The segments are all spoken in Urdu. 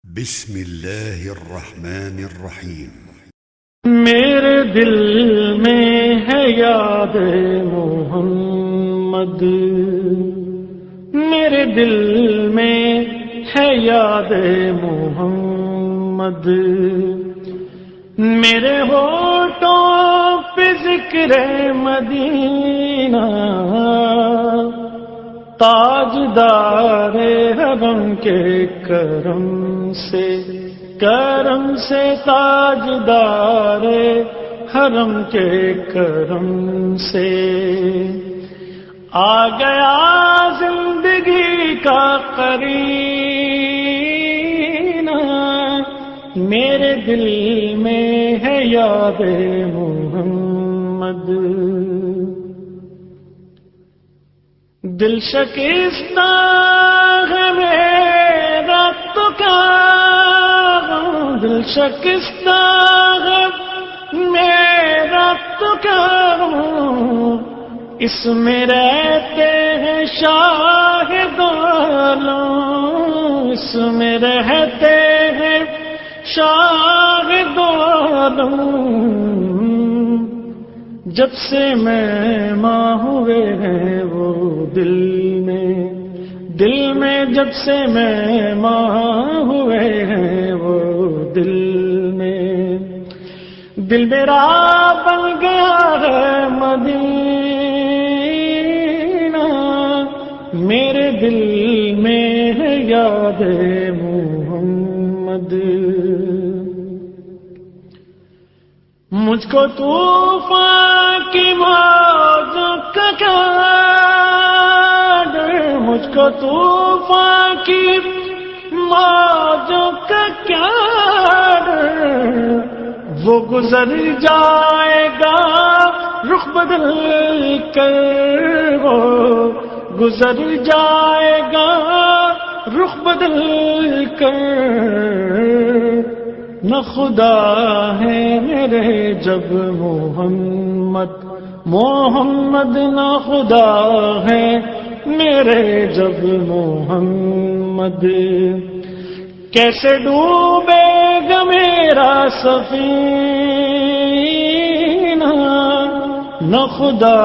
بسم الله الرحمن الرحیم۔ میرے دل میں ہے یاد محمد، میرے دل میں ہے یاد محمد، میرے ہونٹوں پہ ذکر مدینہ، تاجدار حرم کے کرم سے تاجدار حرم کے کرم سے آ گیا زندگی کا قرینہ، میرے دل میں ہے یاد محمد۔ دل شکستہ ہے میرا تو کیا، دل شکستہ ہے میرا تو کیا، اس میں رہتے ہیں شاہد عالم، اس میں رہتے ہیں شاہد عالم، جب سے مہماں ہوئے ہیں وہ دل میں جب سے مہماں ہوئے ہیں وہ دل میں، دل میرا بن گیا ہے مدینہ، میرے دل میں ہے یاد محمد۔ مجھ کو طوفان کی موجوں کا کیا ڈر، مجھ کو طوفان کی موجوں کا کیا ڈر، وہ گزر جائے گا رخ بدل کر، وہ گزر جائے گا رخ بدل کر، نہ خدا ہے میرے جب محمد نہ خدا ہے میرے جب محمد، کیسے ڈوبے گا میرا سفینہ، نہ خدا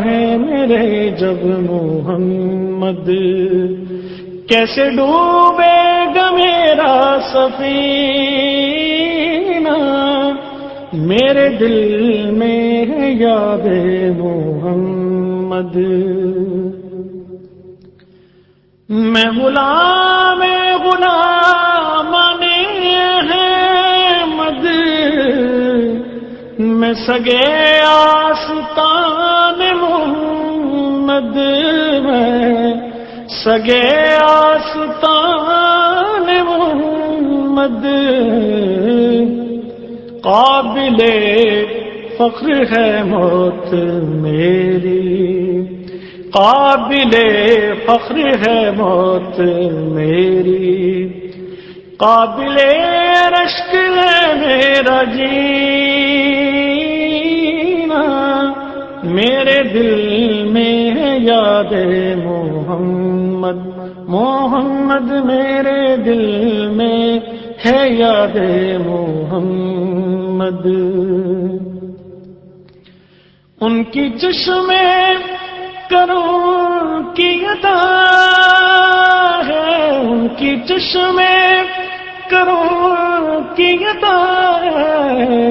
ہے میرے جب محمد، کیسے ڈوبے گا میرا سفینہ، میرے دل میں ہے یاد محمد۔ میں غلام احمد، میں سگے آستان محمد، میں سگے آستان محمد، قابل فخر ہے موت میری، قابل فخر ہے موت میری، قابل رشک ہے میرا جینا، میرے دل میں ہے یاد محمد، محمد میرے دل میں ہے یاد محمد۔ ان کی چشمے کروں کی عطا ہے، ان کی چشمے کروں کی عطا ہے،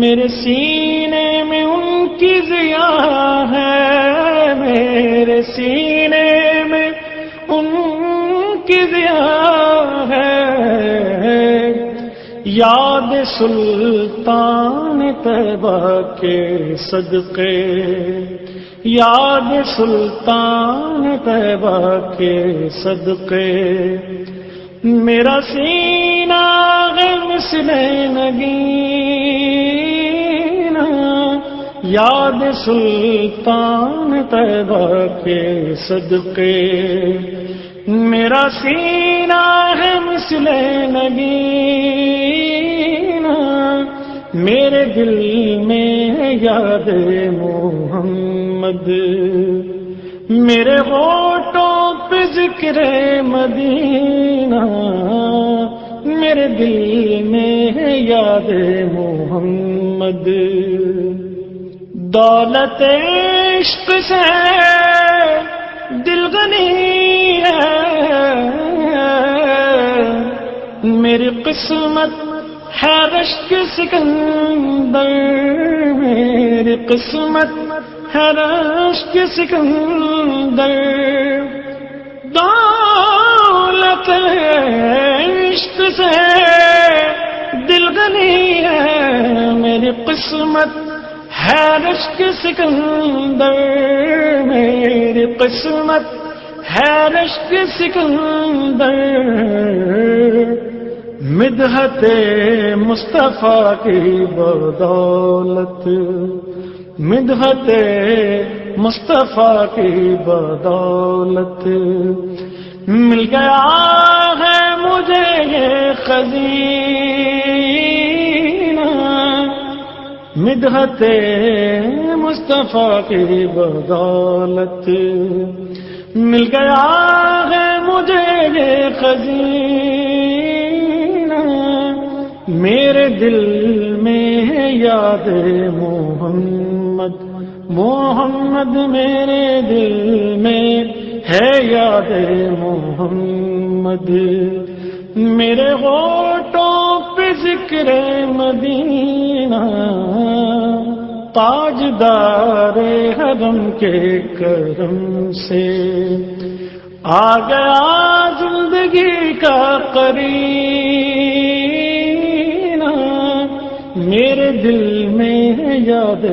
میرے سینے میں ان کی ضیا ہے، میرے سینے میں ان کی ضیا ہے، یاد سلطان طیبہ کے صدقے، یاد سلطان طیبہ کے صدقے، میرا سینہ ہے مثل نگینہ، یاد سلطان طیبہ کے صدقے، میرا سینہ ہے مثل نگینہ، میرے دل میں ہے یاد محمد، میرے ہونٹوں پہ ذکر مدینہ، میرے دل میں ہے یاد محمد، دولت عشق سے دل غنی ہے، میری قسمت ہے رشک سکندر، میری قسمت ہے رشک سکندر، دولت عشق سے دل غنی ہے، میری قسمت ہے رشک سکندر، میری قسمت ہے رشک سکندر، مدحت مصطفیٰ کی بدولت، مدحت مصطفیٰ کی بدولت مل گیا ہے مجھے یہ خزینہ، مدحت مصطفیٰ کی بدولت مل گیا ہے مجھے یہ خزینہ، میرے دل میں ہے یاد محمد، محمد میرے دل میں ہے یاد محمد، میرے ہونٹوں پہ ذکر مدینہ، تاجدار حرم کے کرم سے آ گیا زندگی کا قرینہ، میرے دل میں یاد